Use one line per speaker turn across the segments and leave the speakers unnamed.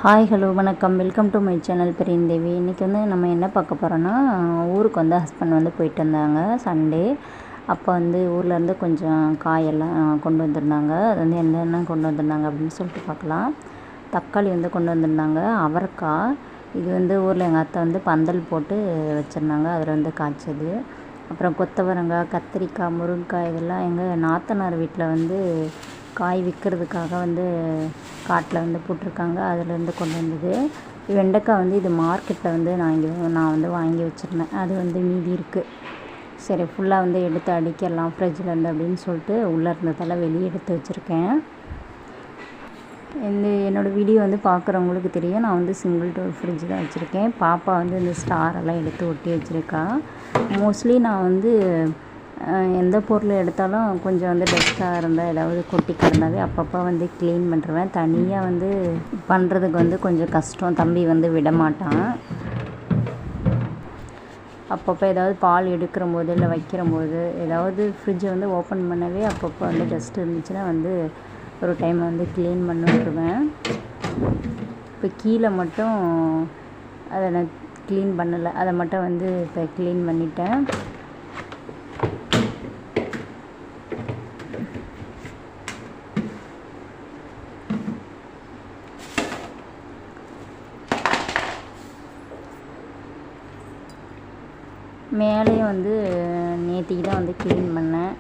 Hi hello வணக்கம், welcome to my channel பெரியந்தேவி. இன்றைக்கி வந்து நம்ம என்ன பார்க்க போகிறோன்னா, ஊருக்கு வந்து ஹஸ்பண்ட் வந்து போயிட்டு வந்தாங்க சண்டே. அப்போ வந்து ஊர்லேருந்து கொஞ்சம் காயெல்லாம் கொண்டு வந்திருந்தாங்க. அது வந்து என்னென்ன கொண்டு வந்திருந்தாங்க அப்படின்னு சொல்லிட்டு பார்க்கலாம். தக்காளி வந்து கொண்டு வந்திருந்தாங்க, அவரைக்காய். இது வந்து ஊரில் எங்கள் அத்தை வந்து பந்தல் போட்டு வச்சுருந்தாங்க, அதில் வந்து காய்ச்சது. அப்புறம் கொத்தவரங்காய், கத்திரிக்காய், முருங்கைக்காய் இதெல்லாம் எங்கள் நாத்தனார் வீட்டில் வந்து காய் விற்கிறதுக்காக வந்து காட்டில் வந்து போட்டிருக்காங்க, அதுலேருந்து கொண்டு வந்தது. வெண்டைக்காய் வந்து இது மார்க்கெட்டில் வந்து நான் வந்து வாங்கி வச்சுருந்தேன், அது வந்து மீதி இருக்குது. சரி ஃபுல்லாக வந்து எடுத்து அடிக்கலாம் ஃப்ரிட்ஜிலேருந்து அப்படின்னு சொல்லிட்டு உள்ளே இருந்ததெல்லாம் வெளியே எடுத்து வச்சுருக்கேன். என்னோடய வீடியோ வந்து பார்க்குறவங்களுக்கு தெரியும், நான் வந்து சிங்கிள் டோர் ஃப்ரிட்ஜ் தான் வச்சுருக்கேன். பாப்பா வந்து இந்த ஸ்டாரெல்லாம் எடுத்து ஒட்டி வச்சுருக்கா. மோஸ்ட்லி நான் வந்து எந்த பொருள் எடுத்தாலும் கொஞ்சம் வந்து டஸ்ட்டாக இருந்தால் ஏதாவது கொட்டி கிடந்தாவே அப்பப்போ வந்து க்ளீன் பண்ணுறேன். தனியாக வந்து பண்ணுறதுக்கு வந்து கொஞ்சம் கஷ்டம், தம்பி வந்து விட மாட்டான். அப்பப்போ ஏதாவது பால் எடுக்கிற போது இல்லை வைக்கிற போது ஏதாவது ஃப்ரிட்ஜை வந்து ஓப்பன் பண்ணவே அப்பப்போ வந்து டஸ்ட் இருந்துச்சுன்னா வந்து ஒரு டைம் வந்து க்ளீன் பண்ணி விட்ருவேன். இப்போ கீழே மட்டும் அதை நான் க்ளீன் பண்ணலை, அதை மட்டும் வந்து இப்போ க்ளீன் பண்ணிட்டேன். மேலேயும் வந்து நேற்றுக்கு தான் வந்து க்ளீன் பண்ணேன்.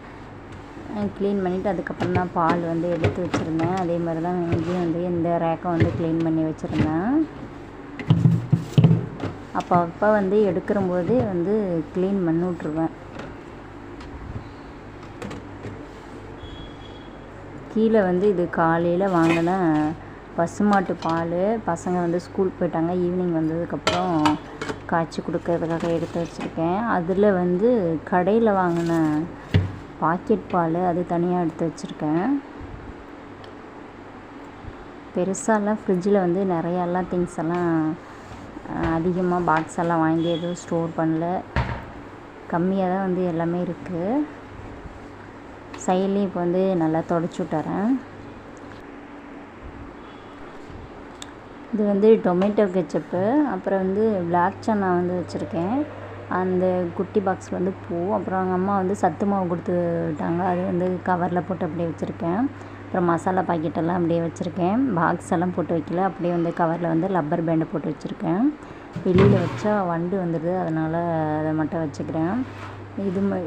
க்ளீன் பண்ணிவிட்டு அதுக்கப்புறம் தான் பால் வந்து எடுத்து வச்சுருந்தேன். அதே மாதிரி தான் இங்கேயும் வந்து இந்த ரேக்கை வந்து க்ளீன் பண்ணி வச்சுருந்தேன். அப்போ வந்து எடுக்கிறம்போதே வந்து க்ளீன் பண்ணி விட்ருவேன். கீழே வந்து இது காலையில் வாங்கின பசுமாட்டு பால். பசங்க வந்து ஸ்கூல் போயிட்டாங்க, ஈவினிங் வந்ததுக்கப்புறம் காய்ச்சி கொடுக்கறதுக்காக எடுத்து வச்சுருக்கேன். அதில் வந்து கடையில் வாங்கின பாக்கெட் பால் அது தனியாக எடுத்து வச்சுருக்கேன். பெருசாலாம் ஃப்ரிட்ஜில் வந்து நிறையாலாம் திங்ஸ் எல்லாம் அதிகமாக பாக்ஸ் எல்லாம் வாங்கி எதுவும் ஸ்டோர் பண்ணல, கம்மியாக தான் வந்து எல்லாமே இருக்குது. சைட்லேயும் இப்போ வந்து நல்லா தொடச்சி விட்டுறேன். இது வந்து டொமேட்டோ கெச்சப்பு, அப்புறம் வந்து பிளாக் சன்னா வந்து வச்சுருக்கேன். அந்த குட்டி பாக்ஸில் வந்து பூ, அப்புறம் எங்கள் அம்மா வந்து சத்து மாவு கொடுத்து விட்டாங்க, அது வந்து கவரில் போட்டு அப்படியே வச்சுருக்கேன். அப்புறம் மசாலா பாக்கெட்டெல்லாம் அப்படியே வச்சுருக்கேன். பாக்ஸ் எல்லாம் போட்டு வைக்கல, அப்படியே வந்து கவரில் வந்து லப்பர் பேண்டை போட்டு வச்சுருக்கேன். வெளியில் வச்சா வண்டு வந்துடுது, அதனால் அதை மட்டும் வச்சுக்கிறேன்.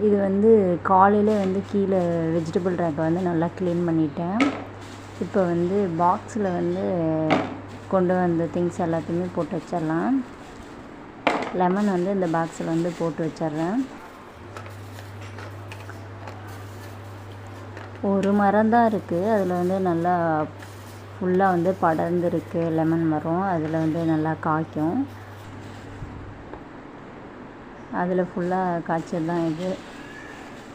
இது வந்து காலையில் வந்து கீழே வெஜிடபிள் ரேக்கை வந்து நல்லா க்ளீன் பண்ணிட்டேன். இப்போ வந்து பாக்ஸில் வந்து கொண்டு வந்த திங்ஸ் எல்லாத்தையுமே போட்டு வச்சிடலாம். லெமன் வந்து இந்த பாக்ஸில் வந்து போட்டு வச்சிட்றேன். ஒரு மரம் தான் இருக்குது, அதில் வந்து நல்லா ஃபுல்லாக வந்து படர்ந்துருக்கு லெமன் மரம். அதில் வந்து நல்லா காய்க்கும், அதில் ஃபுல்லாக காய்ச்சல் தான் இது.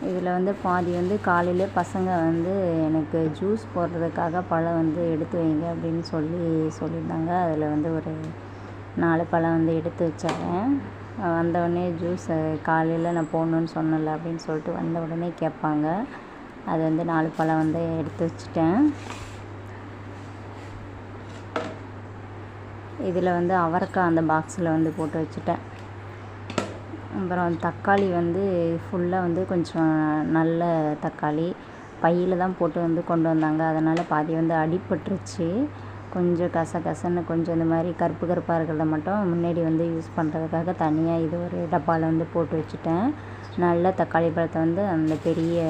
இதில் வந்து பாதி வந்து காலையிலே பசங்க வந்து எனக்கு ஜூஸ் போடுறதுக்காக பழம் வந்து எடுத்து வைங்க அப்படின்னு சொல்லியிருந்தாங்க. அதில் வந்து ஒரு 4 பழம் வந்து எடுத்து வச்சிட்றேன். வந்தவுடனே ஜூஸ் காலையில் நான் போடணுன்னு சொன்னல அப்படின்னு சொல்லிட்டு வந்த உடனே கேட்பாங்க. அது வந்து 4 பழம் வந்து எடுத்து வச்சுட்டேன். இதில் வந்து அவரைக்காய் அந்த பாக்ஸில் வந்து போட்டு வச்சுட்டேன். அப்புறம் தக்காளி வந்து ஃபுல்லாக வந்து கொஞ்சம் நல்ல தக்காளி பையில் தான் போட்டு வந்து கொண்டு வந்தாங்க, அதனால் பாதி வந்து அடிபட்டுருச்சு. கொஞ்சம் கசன்னு கொஞ்சம் இந்த மாதிரி கருப்பு கருப்பாக இருக்கிறத மட்டும் முன்னாடி வந்து யூஸ் பண்ணுறதுக்காக தனியாக இது ஒரு டப்பாவில் வந்து போட்டு வச்சுட்டேன். நல்ல தக்காளி பழத்தை வந்து அந்த பெரிய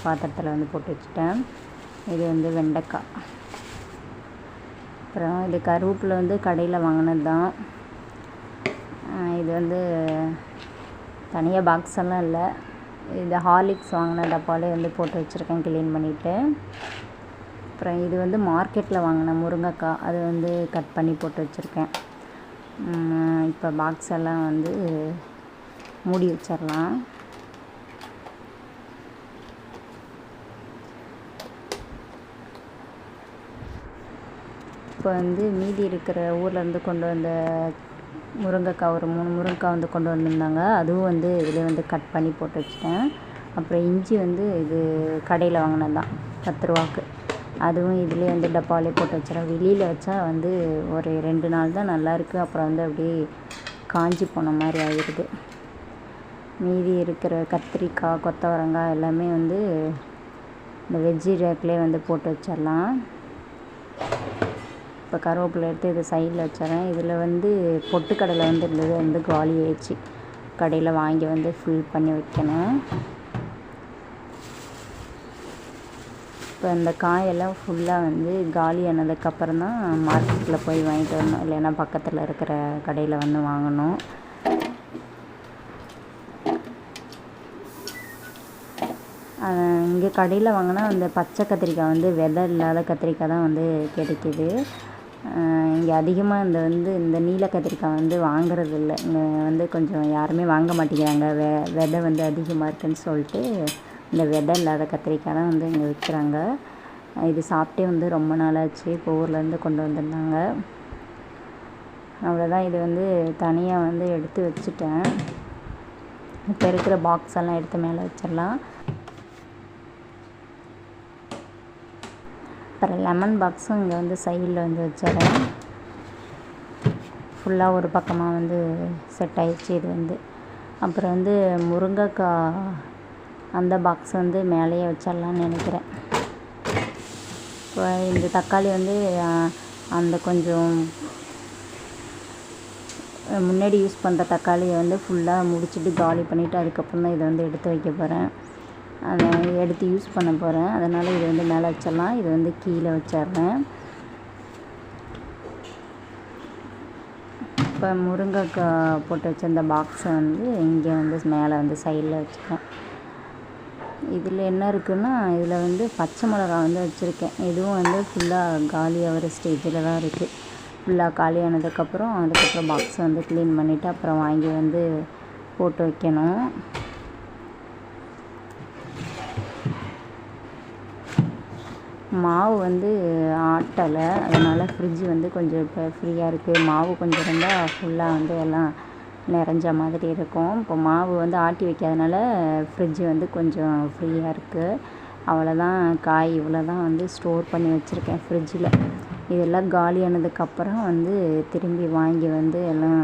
பாத்திரத்தில் வந்து போட்டு வச்சுட்டேன். இது வந்து வெண்டைக்காய். அப்புறம் இது கருவேப்பிலை வந்து கடையில் வாங்கினது தான். இது வந்து தனியாக பாக்ஸ் எல்லாம் இல்லை, இது ஹார்லிக்ஸ் வாங்கின டப்பாலே வந்து போட்டு வச்சுருக்கேன் க்ளீன் பண்ணிவிட்டு. அப்புறம் இது வந்து மார்க்கெட்டில் வாங்கின முருங்கைக்காய், அது வந்து கட் பண்ணி போட்டு வச்சுருக்கேன். இப்போ பாக்ஸ் எல்லாம் வந்து மூடி வச்சிடலாம். இப்போ வந்து மீதி இருக்கிற ஊர்லேருந்து கொண்டு வந்த முருங்கைக்காய் ஒரு 3 முருங்கைக்காய் வந்து கொண்டு வந்திருந்தாங்க, அதுவும் வந்து இதில் வந்து கட் பண்ணி போட்டு வச்சுட்டேன். அப்புறம் இஞ்சி வந்து இது கடையில் வாங்கினது தான், 10 ரூபாய்க்கு. அதுவும் இதுலேயே வந்து டப்பாவிலே போட்டு வச்சிடும். வெளியில் வச்சா வந்து ஒரு 2 நாள் தான் நல்லாயிருக்கு, அப்புறம் வந்து அப்படியே காஞ்சி போன மாதிரி ஆகிடுது. மீதி இருக்கிற கத்திரிக்காய், கொத்தவரங்காய் எல்லாமே வந்து இந்த வெஜ்ஜி ரேக்லேயே வந்து போட்டு வச்சிடலாம். இப்போ கருவேப்பிலை எடுத்து இது சைடில் வச்சிடறேன். இதில் வந்து பொட்டுக்கடலை வந்து இருந்தது, வந்து காலி ஆயிடுச்சு. கடையில் வாங்கி வந்து ஃபில் பண்ணி வைக்கணும். இப்போ இந்த காயெல்லாம் ஃபுல்லாக வந்து காலி ஆனதுக்கப்புறம் தான் மார்க்கெட்டில் போய் வாங்கிட்டு வரணும், இல்லைன்னா பக்கத்தில் இருக்கிற கடையில் வந்து வாங்கணும். இங்கே கடையில் வாங்கினா அந்த பச்சை கத்திரிக்காய் வந்து விதை இல்லாத கத்திரிக்காய் தான் வந்து கிடைக்கிது. இங்கே அதிகமாக இந்த நீல கத்திரிக்காய் வந்து வாங்குறது இல்லை. இங்கே வந்து கொஞ்சம் யாருமே வாங்க மாட்டேங்கிறாங்க. விதை வந்து அதிகமாக இருக்குதுன்னு சொல்லிட்டு இந்த விதை இல்லாத கத்திரிக்காய் தான் வந்து இங்கே விற்கிறாங்க. இது சாப்பிட்டே வந்து ரொம்ப நாளாச்சு. இப்போ ஊர்லேருந்து கொண்டு வந்திருந்தாங்க. அவ்வளோதான். இது வந்து தனியாக வந்து எடுத்து வச்சுட்டேன். இப்போ இருக்கிற பாக்ஸ் எல்லாம் எடுத்து மேலே வச்சிடலாம். அப்புறம் லெமன் பாக்ஸும் இங்கே வந்து சைடில் வந்து வச்சிடறேன். ஃபுல்லாக ஒரு பக்கமாக வந்து செட் ஆகிடுச்சு இது வந்து. அப்புறம் வந்து முருங்கைக்காய் அந்த பாக்ஸ் வந்து மேலேயே வச்சிடலான்னு நினைக்கிறேன். இப்போ இந்த தக்காளி வந்து அந்த கொஞ்சம் முன்னாடி யூஸ் பண்ணுற தக்காளியை வந்து ஃபுல்லாக முடிச்சுட்டு காலி பண்ணிவிட்டு அதுக்கப்புறம் தான் இதை வந்து எடுத்து வைக்க போகிறேன். அதை எடுத்து யூஸ் பண்ண போகிறேன். அதனால் இதை வந்து மேலே வச்சிடலாம். இது வந்து கீழே வச்சிட்றேன். இப்போ முருங்கைக்காய் போட்டு வச்சிருந்த பாக்ஸை வந்து இங்கே வந்து மேலே வந்து சைடில் வச்சுருக்கேன். இதில் என்ன இருக்குதுன்னா, இதில் வந்து பச்சை மிளகா வந்து வச்சுருக்கேன். இதுவும் வந்து ஃபுல்லாக காலியாகிற ஸ்டேஜில் தான் இருக்குது. ஃபுல்லாக காலியானதுக்கப்புறம் அதுக்கப்புறம் பாக்ஸை வந்து க்ளீன் பண்ணிவிட்டு அப்புறம் வாங்கி வந்து போட்டு வைக்கணும். மாவு வந்து ஆட்டலை, அதனால் ஃப்ரிட்ஜ் வந்து கொஞ்சம் இப்போ ஃப்ரீயாக இருக்குது. மாவு கொஞ்சம் இருந்தால் ஃபுல்லாக வந்து எல்லாம் நிறைஞ்ச மாதிரி இருக்கும். இப்போ மாவு வந்து ஆட்டி வைக்காதனால ஃப்ரிட்ஜ் வந்து கொஞ்சம் ஃப்ரீயாக இருக்குது. அவ்வளோதான். காய் இவ்வளோ தான் வந்து ஸ்டோர் பண்ணி வச்சுருக்கேன் ஃப்ரிட்ஜில். இதெல்லாம் காலியானதுக்கப்புறம் வந்து திரும்பி வாங்கி வந்து எல்லாம்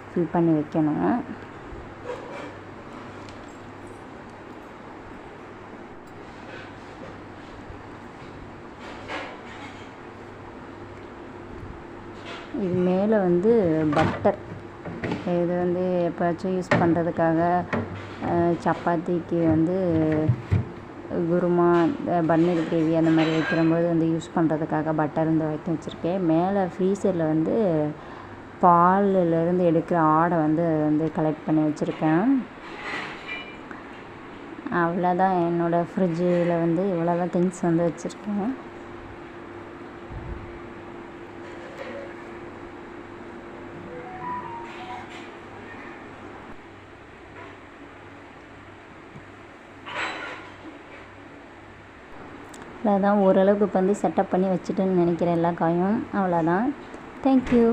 ஃபில் பண்ணி வைக்கணும். இது மேலே வந்து பட்டர், இது வந்து எப்போயாச்சும் யூஸ் பண்ணுறதுக்காக சப்பாத்திக்கு வந்து குருமா, பன்னீர் கிரேவி அந்த மாதிரி வைக்கிறம்போது வந்து யூஸ் பண்ணுறதுக்காக பட்டர் வந்து வைக்க வச்சுருக்கேன். மேலே ஃப்ரீசரில் வந்து பாலிலேருந்து எடுக்கிற ஆடை வந்து கலெக்ட் பண்ணி வச்சுருக்கேன். அவ்வளோதான். என்னோடய ஃப்ரிட்ஜில் வந்து இவ்வளோதான் திங்ஸ் வந்து வச்சுருக்கேன். அவ்வளோதான். ஓரளவுக்கு இப்போ வந்து செட்டப் பண்ணி வச்சுட்டேன்னு நினைக்கிறேன் எல்லா காயும். அவ்வளோதான். தேங்க்யூ.